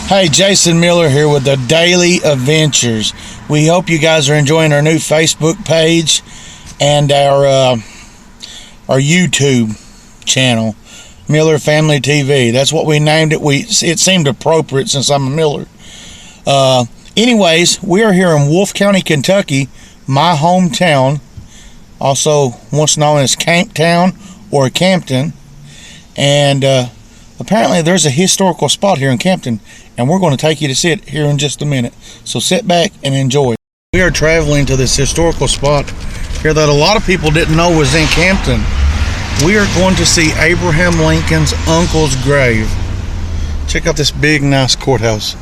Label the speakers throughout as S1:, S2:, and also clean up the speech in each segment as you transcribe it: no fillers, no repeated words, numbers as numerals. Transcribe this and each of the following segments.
S1: Hey, Jason Miller here with the Daily Adventures. We hope you guys are enjoying our new Facebook page and our YouTube channel, Miller Family TV. That's what we named it. It seemed appropriate since I'm a Miller. Anyways, we are here in Wolfe County, Kentucky, my hometown, also once known as Camptown or Campton. And apparently there's a historical spot here in Campton, and we're going to take you to see it here in just a minute. So sit back and enjoy. We are traveling to this historical spot here that a lot of people didn't know was in Campton. We are going to see Abraham Lincoln's uncle's grave. Check out this big, nice courthouse.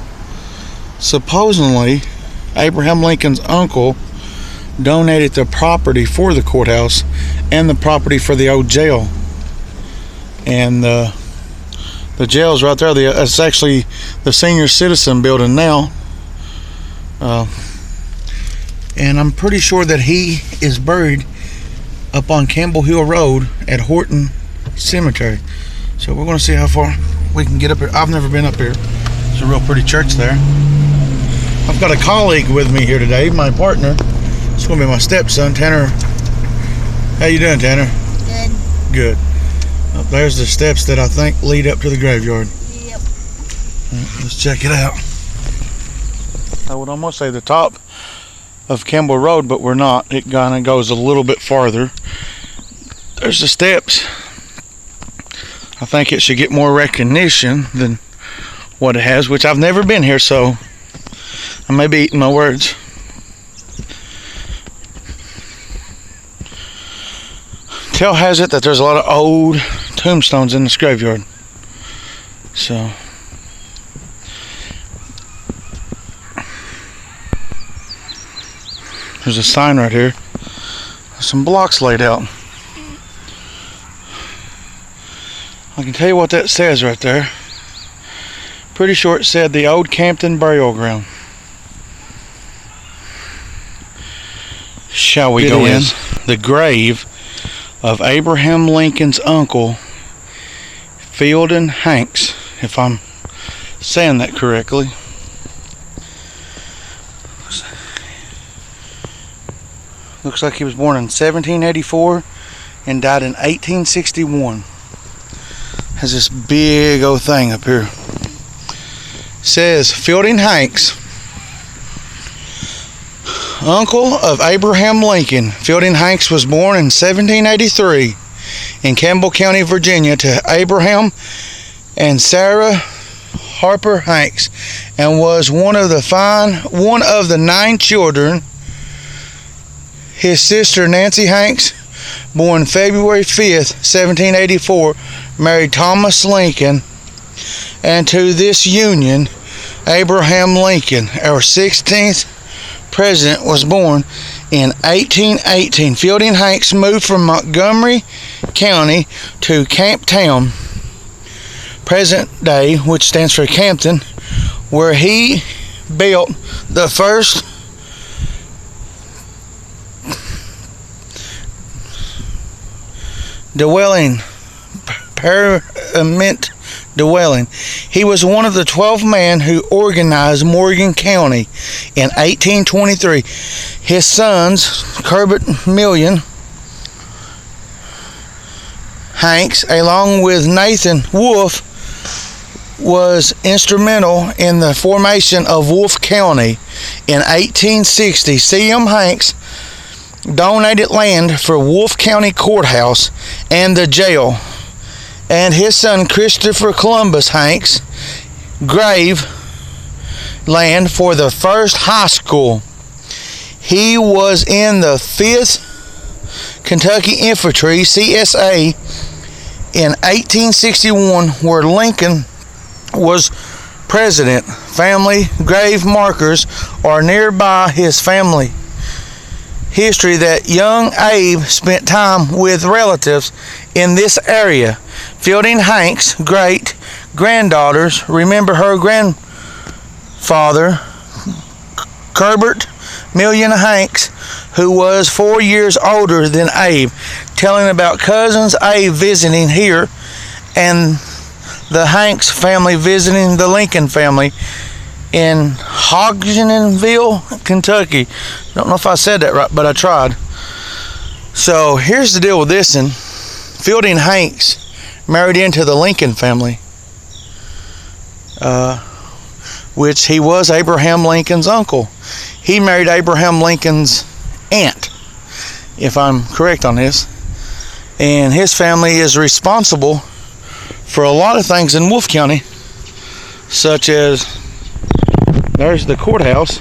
S1: Supposedly, Abraham Lincoln's uncle donated the property for the courthouse and the property for the old jail. And the jail's right there. It's actually the senior citizen building now. And I'm pretty sure that he is buried up on Campbell Hill Road at Campton Cemetery. So we're going to see how far we can get up here. I've never been up here. It's a real pretty church there. I've got a colleague with me here today, my partner. It's going to be my stepson, Tanner. How you doing, Tanner?
S2: Good.
S1: Good. There's the steps that I think lead up to the graveyard.
S2: Yep.
S1: Let's check it out. I would almost say the top of Campbell Road, but we're not. It kind of goes a little bit farther. There's the steps. I think it should get more recognition than what it has, which I've never been here, so I may be eating my words. Tale has it that there's a lot of old tombstones in this graveyard. So there's a sign right here. There's some blocks laid out. I can tell you what that says right there. Pretty sure it said the old Campton burial ground. Shall we go in? The grave of Abraham Lincoln's uncle, Fielding Hanks, if I'm saying that correctly. Looks like he was born in 1784 and died in 1861. Has this big old thing up here. Says Fielding Hanks, uncle of Abraham Lincoln. Fielding Hanks was born in 1783 in Campbell County, Virginia, to Abraham and Sarah Harper Hanks, and was one of the 9 children. His sister Nancy Hanks, born February 5th, 1784, married Thomas Lincoln, and to this union, Abraham Lincoln, our 16th president, was born in 1818. Fielding Hanks moved from Montgomery County to Camptown, present day, which stands for Campton, where he built the first permanent dwelling. He was one of the 12 men who organized Morgan County in 1823. His sons, Herbert Million Hanks, along with Nathan Wolfe, was instrumental in the formation of Wolfe County. In 1860, C.M. Hanks donated land for Wolfe County Courthouse and the jail, and his son Christopher Columbus Hanks grave land for the first high school. He was in the 5th Kentucky Infantry, CSA, in 1861, where Lincoln was president. Family grave markers are nearby his family history that young Abe spent time with relatives in this area. Fielding Hanks' great-granddaughters remember her grandfather, Herbert Million Hanks, who was 4 years older than Abe, telling about cousins Abe visiting here and the Hanks family visiting the Lincoln family in Hodgenville, Kentucky. Don't know if I said that right, but I tried. So here's the deal with this one. Fielding Hanks married into the Lincoln family, which he was Abraham Lincoln's uncle. He married Abraham Lincoln's aunt, if I'm correct on this. And his family is responsible for a lot of things in Wolfe County, such as, there's the courthouse,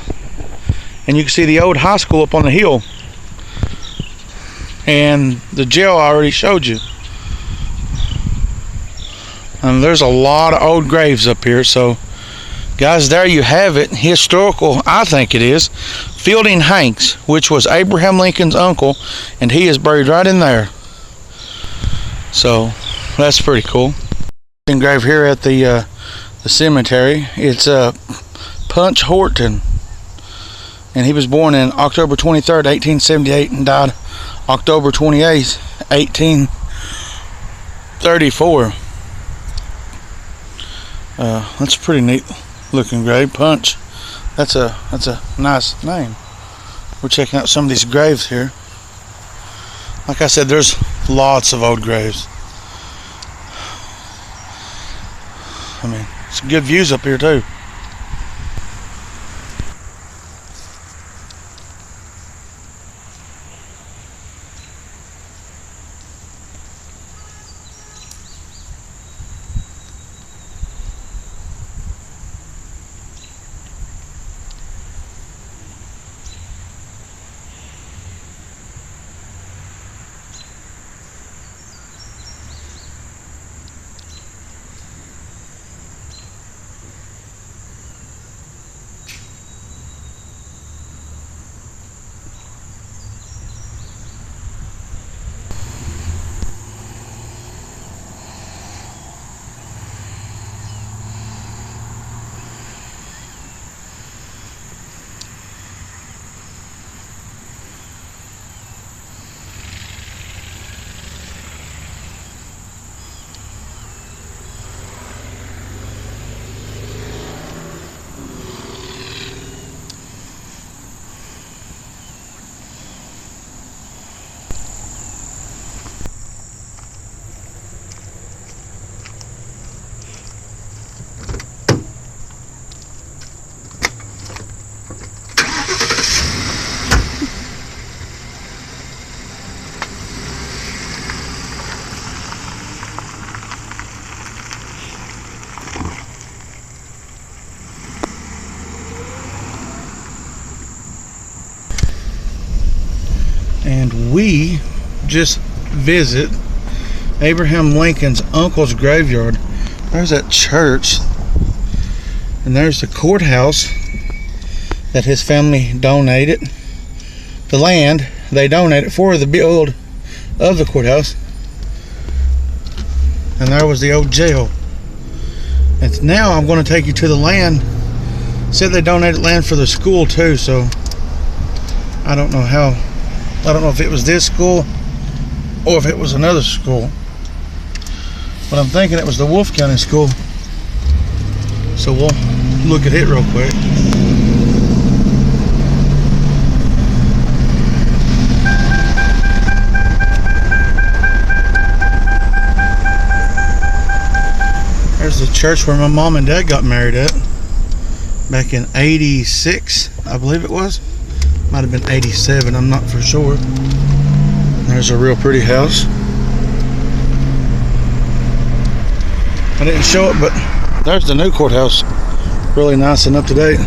S1: and you can see the old high school up on the hill, and the jail I already showed you. And there's a lot of old graves up here. So guys, there you have it. Historical, I think it is. Fielding Hanks, which was Abraham Lincoln's uncle, and he is buried right in there. So that's pretty cool. Grave here at the cemetery. It's Punch Horton, and he was born in October 23rd, 1878, and died October 28th, 1834. That's a pretty neat looking grave. Punch. That's a nice name. We're checking out some of these graves here. Like I said, there's lots of old graves. I mean, some good views up here too. And we just visit Abraham Lincoln's uncle's graveyard. There's that church, and there's the courthouse that his family donated. The land they donated for the build of the courthouse. And there was the old jail. And now I'm going to take you to the land. Said they donated land for the school too, so I don't know how. I don't know if it was this school or if it was another school, but I'm thinking it was the Wolfe County School. So we'll look at it real quick. There's the church where my mom and dad got married at back in '86, I believe it was. Might have been '87, I'm not for sure. There's a real pretty house. I didn't show it, but there's the new courthouse. Really nice and up to date.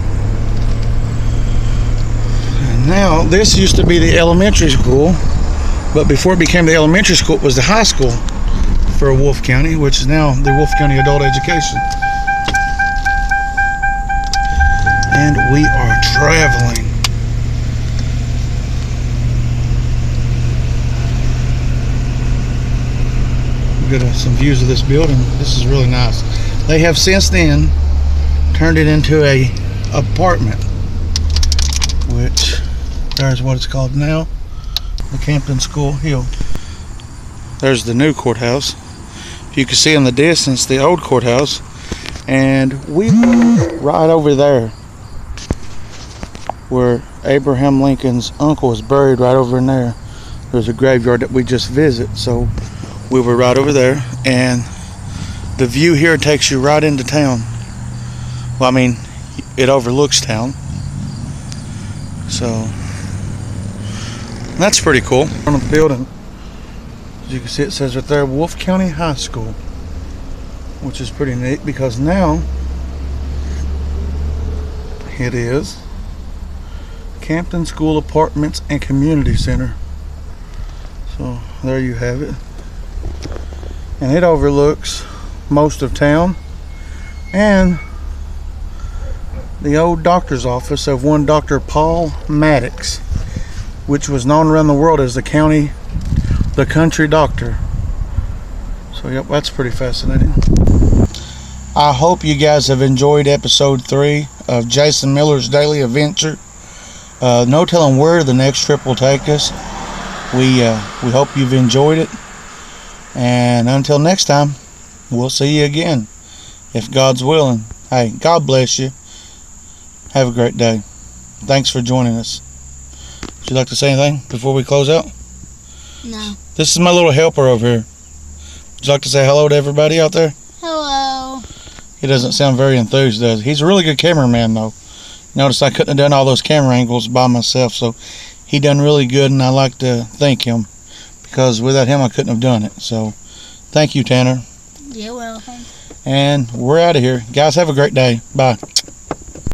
S1: And now, this used to be the elementary school, but before it became the elementary school, it was the high school for Wolfe County, which is now the Wolfe County Adult Education. And we are traveling. Get some views of this building. This is really nice. They have since then turned it into a apartment, which there's what it's called now, the Campton School Hill. There's the new courthouse. You can see in the distance the old courthouse, and we were right over there where Abraham Lincoln's uncle is buried, right over in there. There's a graveyard that we just visit, so we were right over there, and the view here takes you right into town. Well, I mean, it overlooks town, so that's pretty cool. On the building, as you can see, it says right there, Wolfe County High School, which is pretty neat because now it is Campton School Apartments and Community Center. So there you have it, and it overlooks most of town and the old doctor's office of one Dr. Paul Maddox, which was known around the world as the country doctor. So yep, that's pretty fascinating. I hope you guys have enjoyed episode 3 of Jason Miller's Daily Adventure. No telling where the next trip will take us. We hope you've enjoyed it, and until next time, we'll see you again, if God's willing. Hey, God bless you. Have a great day. Thanks for joining us. Would you like to say anything before we close out?
S2: No.
S1: This is my little helper over here. Would you like to say hello to everybody out there?
S2: Hello.
S1: He doesn't sound very enthused, does he? He's a really good cameraman, though. Notice I couldn't have done all those camera angles by myself, so he done really good, and I like to thank him, because without him I couldn't have done it. So thank you, Tanner.
S2: You're welcome.
S1: And we're out of here. Guys, have a great day. Bye.